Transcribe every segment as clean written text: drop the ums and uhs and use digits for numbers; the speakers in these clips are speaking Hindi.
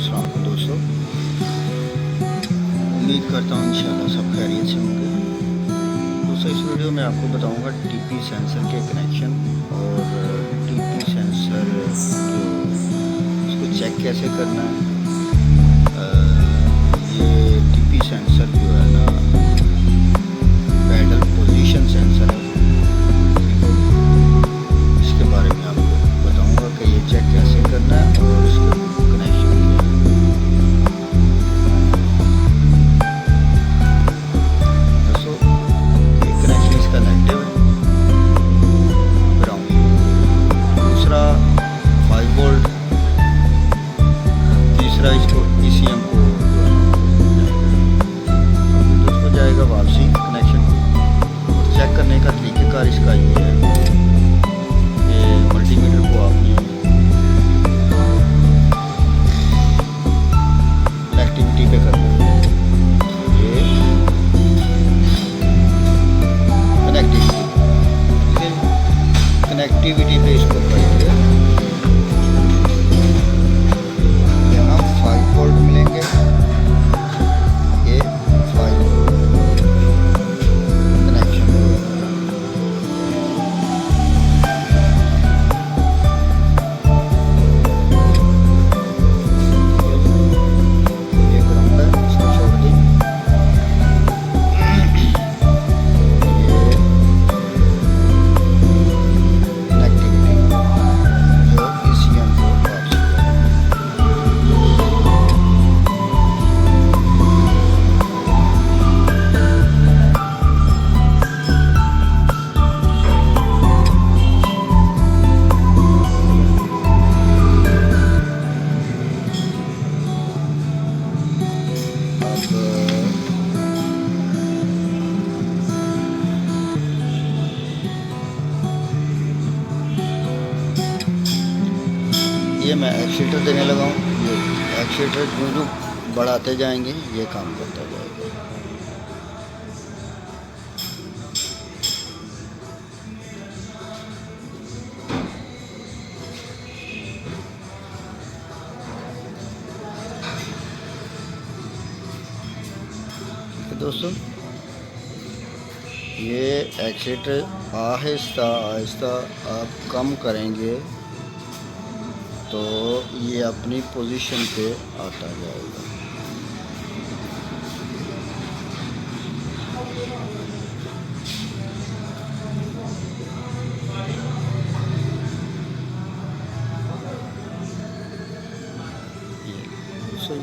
अस्सलाम वालेकुम दोस्तों, उम्मीद करता हूँ इंशाल्लाह सब खैरियत से होंगे। दोस्तों इस वीडियो में आपको बताऊंगा टीपी सेंसर के कनेक्शन और टीपी सेंसर जो उसको चेक कैसे करना है। ये टीपी सेंसर जो है ना पैडल पोजीशन सेंसर है, इसके बारे में आपको बताऊंगा कि ये चेक कैसे करना है और इसके कनेक्शन क्या है। दोस्तों ये कनेक्शन इसका नेगेटिव है, ग्राउंड। दूसरा 5 वोल्ट, तीसरा इसको ECM को जाएगा वापसी कनेक्शन। चेक करने का तरीक़ेकार इसका ये है कि मल्टीमीटर को आपने कनेक्टिविटी पे करना है। ये कनेक्टिविटी, ठीक है, कनेक्टिविटी पे इसको करेंगे। यहाँ 5 वोल्ट मिलेंगे, ये 5 कनेक्शन। ये ग्राउंड है, इसको छोड़ दी। ये कनेक्टिविटी जो ECM को वापसी ये मैं एक्सीटर देने लगा हूँ। ये एक्सीटर जो बढ़ाते जाएंगे ये काम करता जाएगा। ठीक है दोस्तों, ये एक्सीटर आहिस्ता आहिस्ता आप कम करेंगे तो ये अपनी पोजीशन पे आता जाएगा।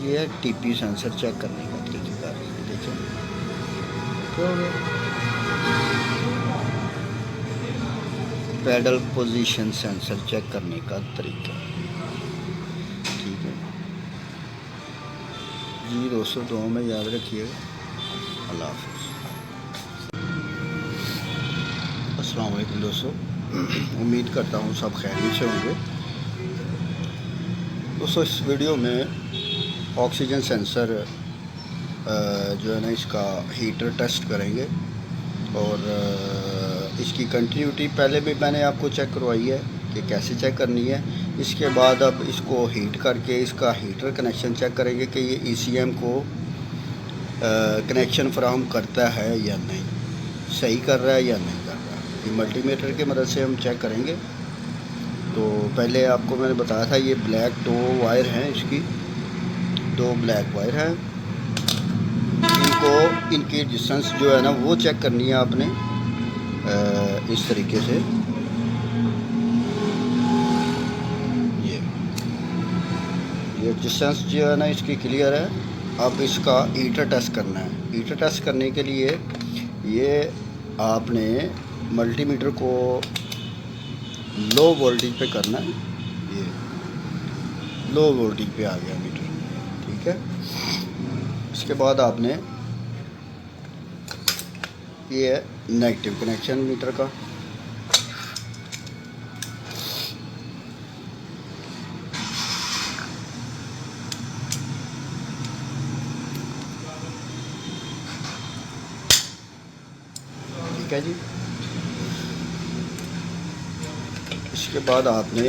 ये है टीपी सेंसर चेक करने का तरीक़ेकार। देखें क्या हो गया, पैडल पोजीशन सेंसर चेक करने का तरीका। ठीक है जी दोस्तों, दुआ में याद रखिएगा। अल्लाह हाफ़िज़। अस्सलाम वालेकुम दोस्तों, उम्मीद करता हूँ सब खैरियत से होंगे। दोस्तों इस वीडियो में ऑक्सीजन सेंसर जो है ना इसका हीटर टेस्ट करेंगे और इसकी कंटिन्यूटी पहले भी मैंने आपको चेक करवाई है कि कैसे चेक करनी है। इसके बाद अब इसको हीट करके इसका हीटर कनेक्शन चेक करेंगे कि ये ECM को कनेक्शन फराहम करता है या नहीं, सही कर रहा है या नहीं कर रहा है। ये मल्टीमीटर की मदद से हम चेक करेंगे। तो पहले आपको मैंने बताया था ये ब्लैक 2 वायर हैं, इसकी 2 ब्लैक वायर हैं। इनको इनकी डिस्टेंस जो है ना वो चेक करनी है आपने इस तरीके से। ये डिस्टेंस जो है ना इसकी क्लियर है। अब इसका हीटर टेस्ट करना है। हीटर टेस्ट करने के लिए ये आपने मल्टीमीटर को लो वोल्टेज पे करना है। ये लो वोल्टेज पे आ गया मीटर, ठीक है। इसके बाद आपने ये है नेगेटिव कनेक्शन मीटर का। ठीक है जी, इसके बाद आपने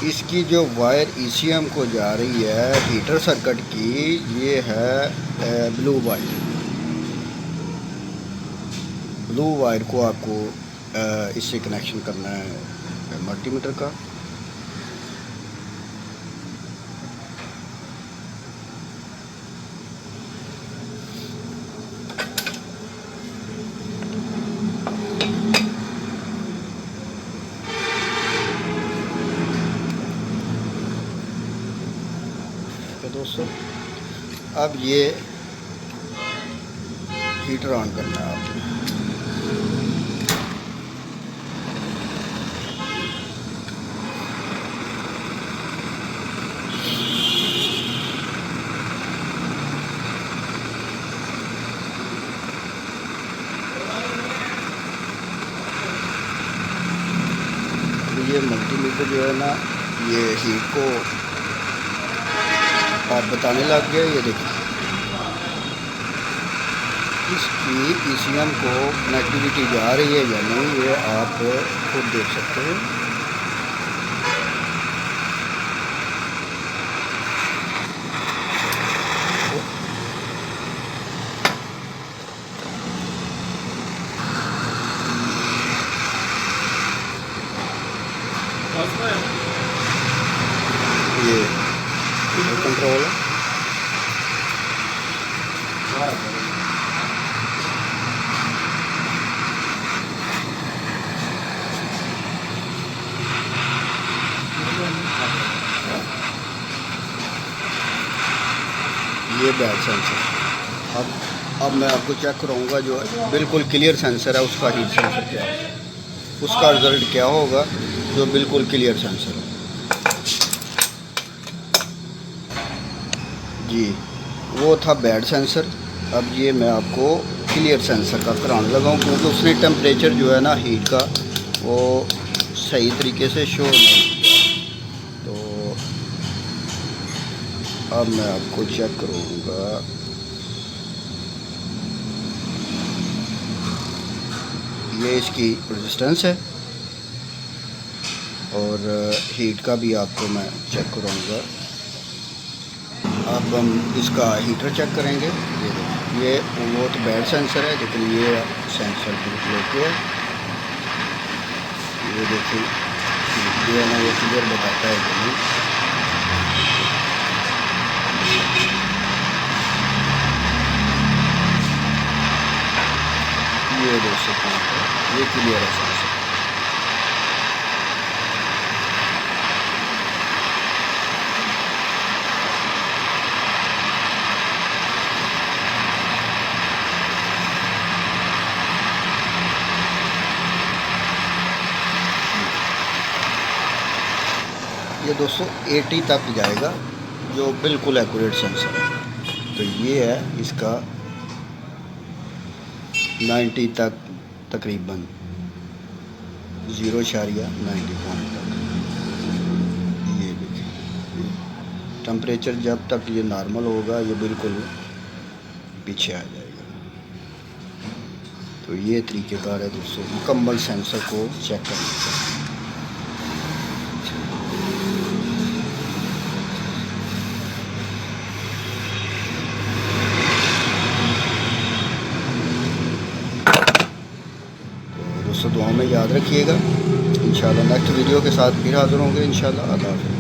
इसकी जो वायर ईसीएम को जा रही है हीटर सर्किट की, ये है ब्लू वायर को आपको इससे कनेक्शन करना है मल्टीमीटर का। दोस्तों अब ये हीटर ऑन करना है आपने। ये मल्टीमीटर जो है ना, ये हीट को आप बताने लग गए। ये देखिए इसकी ईसीएम को कनेक्टिविटी जा रही है या नहीं, ये आप खुद देख सकते हैं। ये कंट्रोल है। ये बैड सेंसर। अब मैं आपको चेक कराऊंगा जो बिल्कुल क्लियर सेंसर है उसका हीट सेंसर क्या है, उसका रिजल्ट क्या होगा जो बिल्कुल क्लियर सेंसर है। जी वो था बैड सेंसर। अब ये मैं आपको क्लियर सेंसर का कराने लगाऊँ, क्योंकि उसने टेम्परेचर जो है ना हीट का वो सही तरीके से शो नहीं किया। तो अब मैं आपको चेक करूँगा। ये इसकी रेजिस्टेंस है और हीट का भी आपको मैं चेक कराऊँगा। अब हम इसका हीटर चेक करेंगे। ये वो तो बैड सेंसर है, लेकिन ये सेंसर बिल्कुल ओके है। ये देखिए ये ना ये क्लियर बताता है कि नहीं। ये देख सकते हैं, ये क्लियर है सेंसर। ये 280 तक जाएगा जो बिल्कुल एक्यूरेट सेंसर है। तो ये है इसका 90 तक, तकरीबन 0.90 पॉइंट तक। ये देखिए टेम्परेचर जब तक ये नॉर्मल होगा ये बिल्कुल पीछे आ जाएगा। तो ये तरीक़ेकार है दोस्तों मुकम्मल सेंसर को चेक करने का। दोस्तों दुआ में याद रखिएगा। इंशाल्लाह नेक्स्ट वीडियो के साथ फिर हाज़िर होंगे इंशाल्लाह। अल्लाह हाफ़िज़।